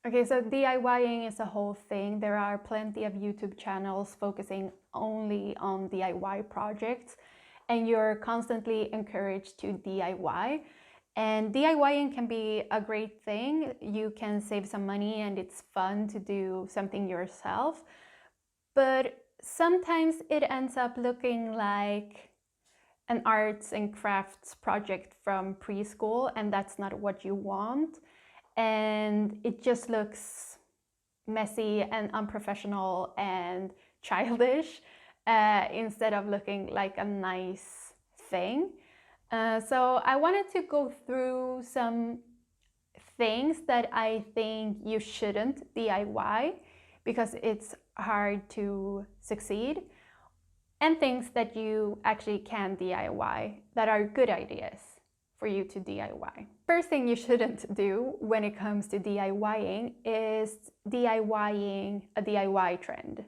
Okay, so DIYing is a whole thing. There are plenty of YouTube channels focusing only on DIY projects, and you're constantly encouraged to DIY. And DIYing can be a great thing. You can save some money and it's fun to do something yourself. But sometimes it ends up looking like an arts and crafts project from preschool, and that's not what you want. And it just looks messy and unprofessional and childish instead of looking like a nice thing. So I wanted to go through some things that I think you shouldn't DIY because it's hard to succeed, and things that you actually can DIY that are good ideas for you to DIY. First thing you shouldn't do when it comes to DIYing is DIYing a DIY trend.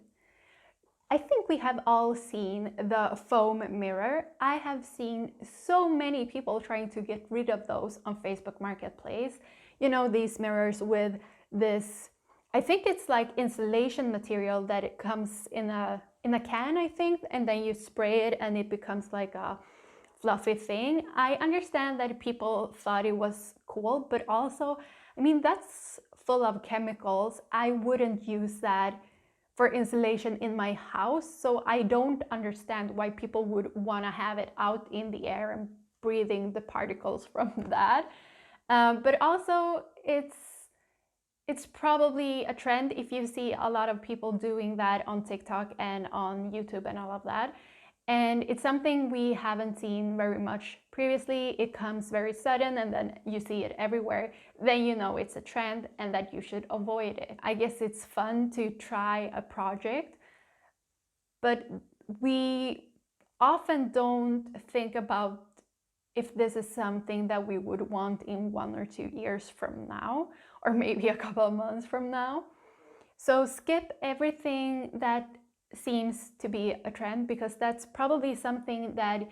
I think we have all seen the foam mirror. I have seen so many people trying to get rid of those on Facebook Marketplace. You know, these mirrors with this, I think it's like insulation material that it comes in a can, I think, and then you spray it and it becomes like a fluffy thing. I understand that people thought it was cool, but also, I mean, that's full of chemicals. I wouldn't use that for insulation in my house, so I don't understand why people would want to have it out in the air and breathing the particles from that. But also, it's probably a trend if you see a lot of people doing that on TikTok and on YouTube and all of that. And it's something we haven't seen very much previously. It comes very sudden and then you see it everywhere. Then you know it's a trend and that you should avoid it. I guess it's fun to try a project, but we often don't think about if this is something that we would want in 1 or 2 years from now, or maybe a couple of months from now. So skip everything that seems to be a trend, because that's probably something that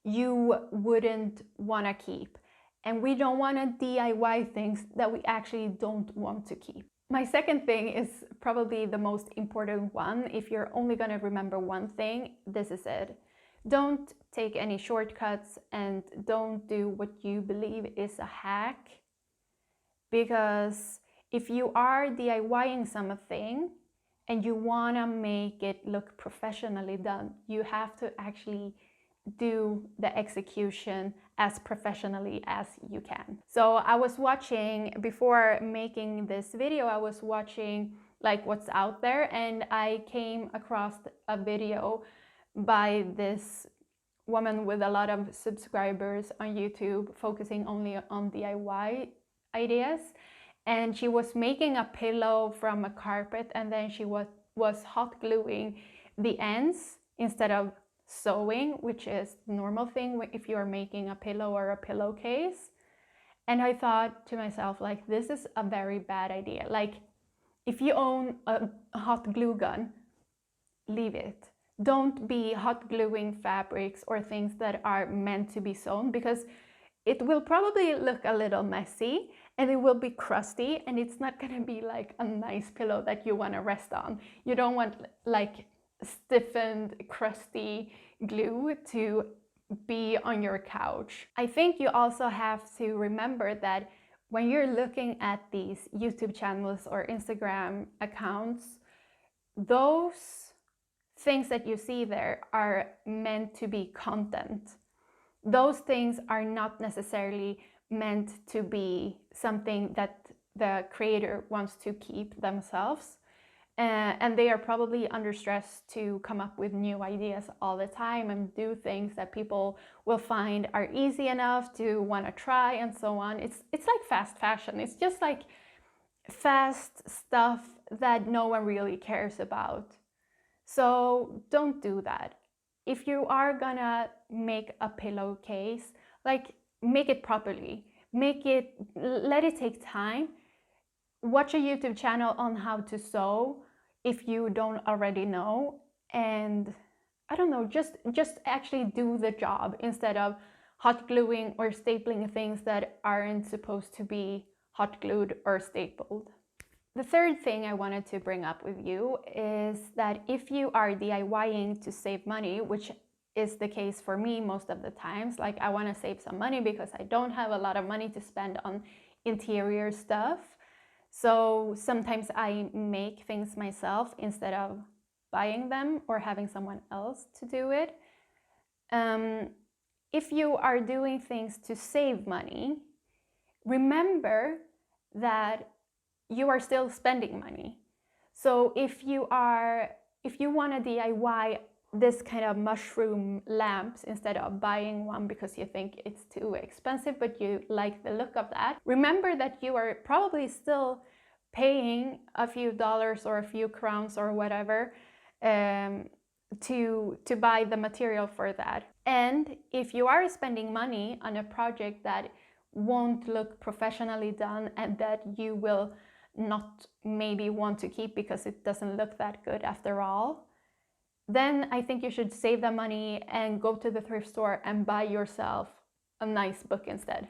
you wouldn't want to keep. And we don't want to DIY things that we actually don't want to keep. My second thing is probably the most important one. If you're only going to remember one thing, this is it. Don't take any shortcuts and don't do what you believe is a hack. Because if you are DIYing something and you want to make it look professionally done, you have to actually do the execution as professionally as you can. So I was watching, before making this video, I was watching like what's out there, and I came across a video by this woman with a lot of subscribers on YouTube focusing only on DIY ideas. And she was making a pillow from a carpet, and then she was hot gluing the ends instead of sewing, which is the normal thing if you're making a pillow or a pillowcase. And I thought to myself, like, this is a very bad idea. Like, if you own a hot glue gun, leave it. Don't be hot gluing fabrics or things that are meant to be sewn, because it will probably look a little messy and it will be crusty, and it's not going to be like a nice pillow that you want to rest on. You don't want like stiffened, crusty glue to be on your couch. I think you also have to remember that when you're looking at these YouTube channels or Instagram accounts, those things that you see there are meant to be content. Those things are not necessarily meant to be something that the creator wants to keep themselves. And they are probably under stress to come up with new ideas all the time and do things that people will find are easy enough to want to try and so on. It's like fast fashion. It's just like fast stuff that no one really cares about. So don't do that. If you are gonna make a pillowcase, like, make it properly. Let it take time. Watch a YouTube channel on how to sew if you don't already know. And I don't know, just actually do the job instead of hot gluing or stapling things that aren't supposed to be hot glued or stapled. The third thing I wanted to bring up with you is that if you are DIYing to save money, which is the case for me most of the times, like I want to save some money because I don't have a lot of money to spend on interior stuff. So sometimes I make things myself instead of buying them or having someone else to do it. If you are doing things to save money, remember that you are still spending money. So if you want to DIY this kind of mushroom lamps instead of buying one because you think it's too expensive but you like the look of that, remember that you are probably still paying a few dollars or a few crowns or whatever to buy the material for that. And if you are spending money on a project that won't look professionally done and that you will not maybe want to keep because it doesn't look that good after all, then I think you should save the money and go to the thrift store and buy yourself a nice book instead.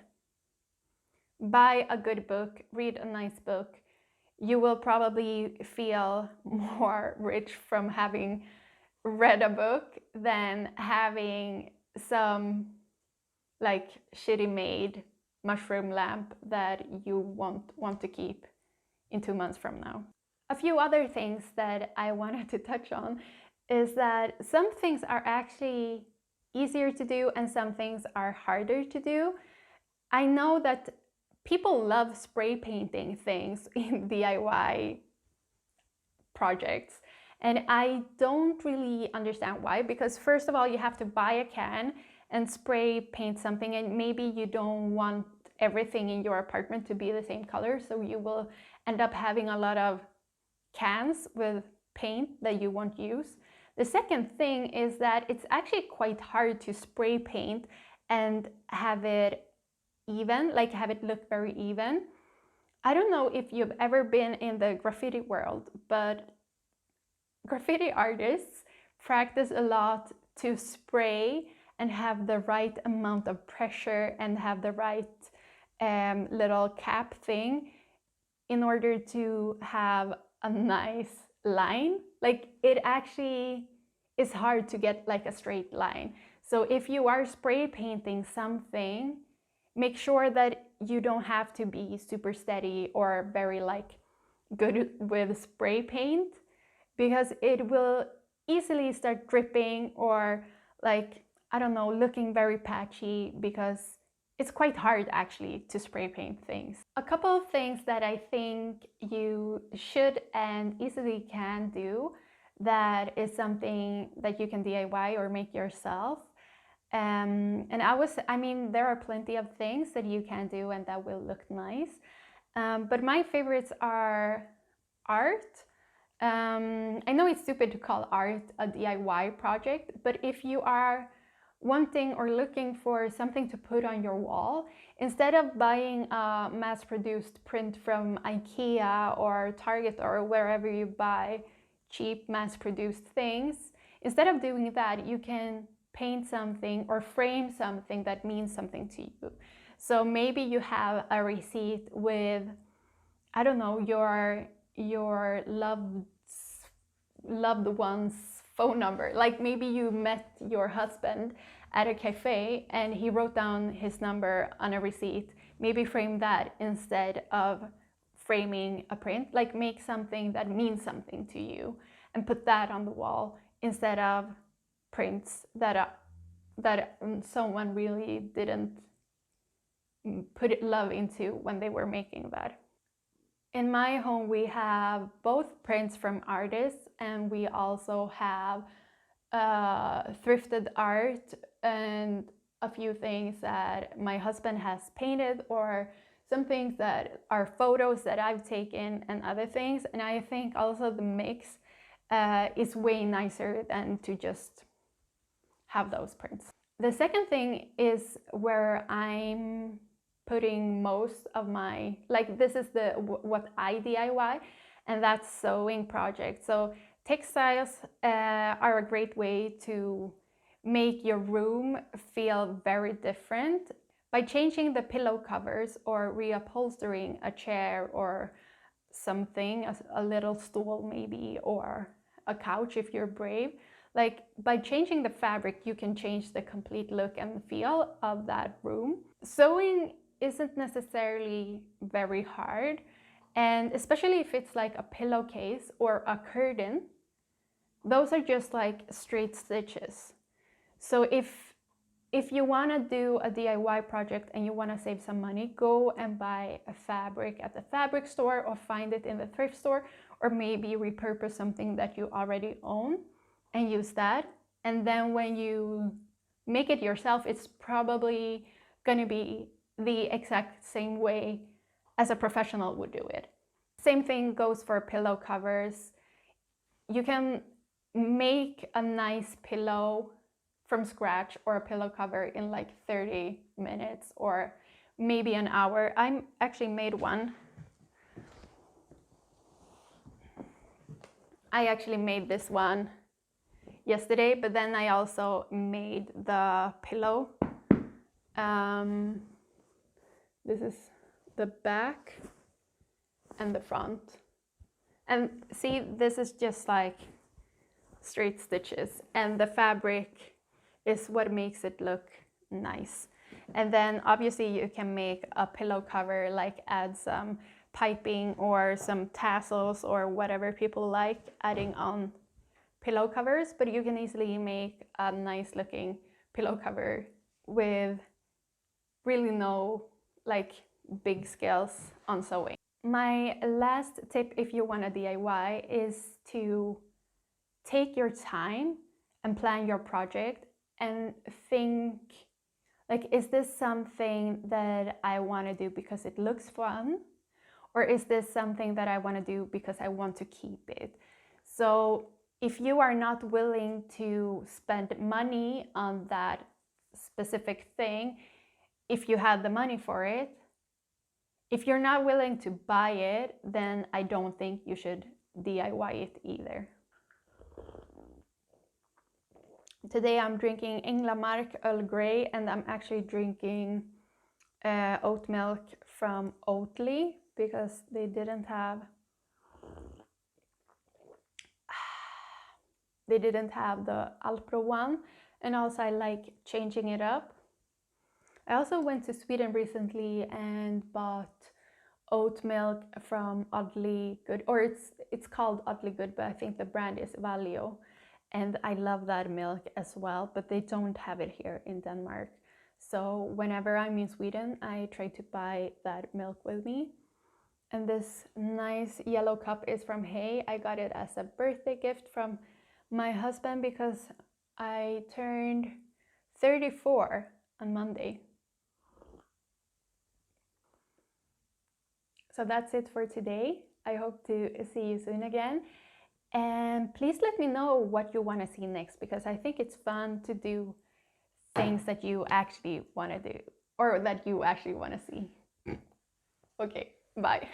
Buy a good book, read a nice book. You will probably feel more rich from having read a book than having some like shitty made mushroom lamp that you won't want to keep in 2 months from now. A few other things that I wanted to touch on is that some things are actually easier to do and some things are harder to do. I know that people love spray painting things in DIY projects, and I don't really understand why, because first of all, you have to buy a can and spray paint something, and maybe you don't want everything in your apartment to be the same color, so you will end up having a lot of cans with paint that you won't use. The second thing is that it's actually quite hard to spray paint and have it even, like have it look very even. I don't know if you've ever been in the graffiti world, but graffiti artists practice a lot to spray and have the right amount of pressure and have the right little cap thing in order to have a nice line. Like it actually is hard to get like a straight line. So if you are spray painting something, make sure that you don't have to be super steady or very like good with spray paint, because it will easily start dripping or like, I don't know, looking very patchy, because it's quite hard actually to spray paint things. A couple of things that I think you should and easily can do that is something that you can DIY or make yourself. And I mean, there are plenty of things that you can do and that will look nice. But my favorites are art. I know it's stupid to call art a DIY project, but if you are wanting or looking for something to put on your wall, instead of buying a mass-produced print from IKEA or Target or wherever you buy cheap mass-produced things, instead of doing that, you can paint something or frame something that means something to you. So maybe you have a receipt with, I don't know, your loved one's phone number. Like maybe you met your husband at a cafe and he wrote down his number on a receipt. Maybe frame that instead of framing a print. Like make something that means something to you and put that on the wall instead of prints that someone really didn't put love into when they were making that. In my home, we have both prints from artists and we also have thrifted art and a few things that my husband has painted, or some things that are photos that I've taken and other things. And I think also the mix is way nicer than to just have those prints. The second thing is where I'm putting most of my, like this is what I DIY, and that's sewing projects. So textiles are a great way to make your room feel very different by changing the pillow covers or reupholstering a chair or something, a little stool maybe, or a couch if you're brave. Like by changing the fabric, you can change the complete look and feel of that room. Sewing isn't necessarily very hard, and especially if it's like a pillowcase or a curtain, those are just like straight stitches. So if you want to do a DIY project and you want to save some money, go and buy a fabric at the fabric store or find it in the thrift store, or maybe repurpose something that you already own and use that. And then when you make it yourself, it's probably going to be the exact same way as a professional would do it. Same thing goes for pillow covers. You can make a nice pillow from scratch or a pillow cover in like 30 minutes or maybe an hour. I actually made one. I actually made this one yesterday, but then I also made the pillow. This is the back and the front. And see, this is just like straight stitches, and the fabric is what makes it look nice. And then obviously you can make a pillow cover, like add some piping or some tassels or whatever people like adding on pillow covers, but you can easily make a nice looking pillow cover with really no like big skills on sewing. My last tip if you want to DIY is to take your time and plan your project and think, like, is this something that I want to do because it looks fun? Or is this something that I want to do because I want to keep it? So if you are not willing to spend money on that specific thing, if you have the money for it, if you're not willing to buy it, then I don't think you should DIY it either. Today I'm drinking Änglamark Earl Grey, and I'm actually drinking oat milk from Oatly because they didn't have the Alpro one, and also I like changing it up. I also went to Sweden recently and bought oat milk from Oddly Good, or it's called Oddly Good, but I think the brand is Valio. And I love that milk as well, but they don't have it here in Denmark. So whenever I'm in Sweden, I try to buy that milk with me. And this nice yellow cup is from Hay. I got it as a birthday gift from my husband because I turned 34 on Monday. So that's it for today. I hope to see you soon again. And please let me know what you want to see next, because I think it's fun to do things that you actually want to do or that you actually want to see. Okay, bye.